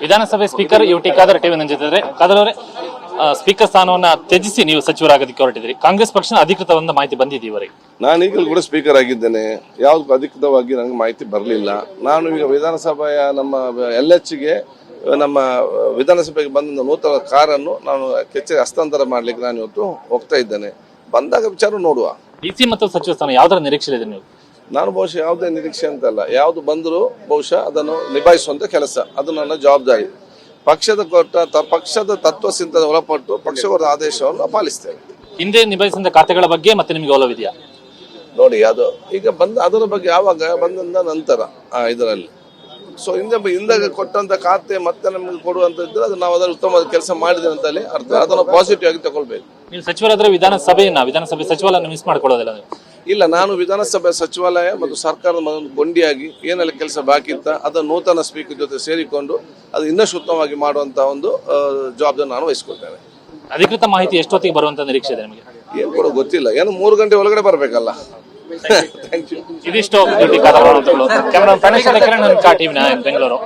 ವಿಧಾನಸಭೆ speaker UT Khader TV ನನ್ನ ಜೊತೆ ಇದ್ದಾರೆ. ಖಾದರ್ ಅವರೇ, ಸ್ಪೀಕರ್ ಸ್ಥಾನವನ್ನ ತ್ಯಜಿಸಿ ನೀವು ಸಚಿವರಾಗೋದಕ್ಕೆ ಹೊರಟಿದ್ರಿ. ಕಾಂಗ್ರೆಸ್ ಪಕ್ಷ ಅಧಿಕೃತವಾದ ಮಾಹಿತಿ ಬಂದಿದ್ದೀವರೆಗೆ. ನಾನು ಈಗಲೂ ಕೂಡ ಸ್ಪೀಕರ್ ಆಗಿದ್ದೇನೆ. ಯಾವ್ದು ಅಧಿಕೃತವಾಗಿ ನನಗೆ ಮಾಹಿತಿ ಬರಲಿಲ್ಲ. ನಾನು ಈಗ ವಿಧಾನಸಭೆಯ ನಮ್ಮ LHಗೆ ನಮ್ಮ ವಿಧಾನಸಭೆಗೆ ಬಂದ ನೂತನ ಕಾರನ್ನು ನಾನು ಕಚೇರಿ ಹಸ್ತಾಂತರ ಮಾಡ್ಲಿಕ್ಕೆ ನಾನು ಇವತ್ತು ಹೋಗ್ತಾ ಇದ್ದೇನೆ. ಬಂದಾಗ ವಿಚಾರ ನೋಡುವ. DC ಮತ್ತು ಸಚಿವ ಸ್ಥಾನ ಯಾವ್ದರ ನಿರೀಕ್ಷೆ ಇದೆ ನೀವು? ನಾನು ಬಹುಶಃ ಯಾವುದೇ ನಿರೀಕ್ಷೆ ಅಂತಲ್ಲ, ಯಾವುದು ಬಂದರೂ ಬಹುಶಃ ಅದನ್ನು ನಿಭಾಯಿಸುವಂತ ಕೆಲಸ, ಅದು ನನ್ನ ಜವಾಬ್ದಾರಿ. ಪಕ್ಷದ ತತ್ವಸಿಂತ ಒಳಪಟ್ಟು ಪಕ್ಷದ ಆದೇಶವನ್ನು ಪಾಲಿಸ್ತೇನೆ. ಹಿಂದೆ ನಿಭಾಯಿಸಿದ ಖಾತೆಗಳ ಬಗ್ಗೆ ಮತ್ತೆ ನಿಮಗೆ ಒಲವಿದೆಯಾ? ನೋಡಿ, ಅದು ಈಗ ಅದರ ಬಗ್ಗೆ ಯಾವಾಗ ಬಂದ ನಂತರ ಇದರಲ್ಲಿ ಹಿಂದೆ ಕೊಟ್ಟಂತ ಖಾತೆ ಮತ್ತೆ ನಮಗೆ ಕೊಡುವಂತ ಇದ್ರೆ ಅದು ನಾವು ಅದರ ಉತ್ತಮ ಕೆಲಸ ಮಾಡಿದ್ದೇವೆ ಅಂತಲೇ ಅರ್ಥ. ಅದನ್ನು ಪಾಸಿಟಿವ್ ಆಗಿ ತಗೊಳ್ಬೇಕು. ನೀವು ಸಚಿವರಾದ್ರೆ ವಿಧಾನಸಭೆ ಸಚಿವಾಲಯ ಮಿಸ್ ಮಾಡ್ಕೊಳ್ಳೋದಿಲ್ಲ ನೀವು? ಇಲ್ಲ, ನಾನು ವಿಧಾನಸಭೆ ಸಚಿವಾಲಯ ಮತ್ತು ಸರ್ಕಾರದ ಗೊಂಡಿಯಾಗಿ ಏನೆಲ್ಲ ಕೆಲಸ ಬಾಕಿ ಇತ್ತ ಅದನ್ನು ನೂತನ ಸ್ಪೀಕರ್ ಜೊತೆ ಸೇರಿಕೊಂಡು ಅದು ಇನ್ನಷ್ಟು ಉತ್ತಮವಾಗಿ ಮಾಡುವಂತ ಒಂದು ಜವಾಬ್ದಾರಿ ನಾನು ವಹಿಸ್ಕೊಳ್ತೇನೆ. ಅಧಿಕೃತ ಮಾಹಿತಿ ಎಷ್ಟೊತ್ತಿಗೆ ಬರುವಂತ ನಿರೀಕ್ಷೆ ಇದೆ ನಿಮಗೆ? ಏನು ಕೂಡ ಗೊತ್ತಿಲ್ಲ, ಏನು 3 ಗಂಟೆ ಒಳಗಡೆ ಬರಬೇಕಲ್ಲ. Thank you. ಇದಿಷ್ಟು ಕ್ಯಾಮರಾ ಬೆಂಗಳೂರು.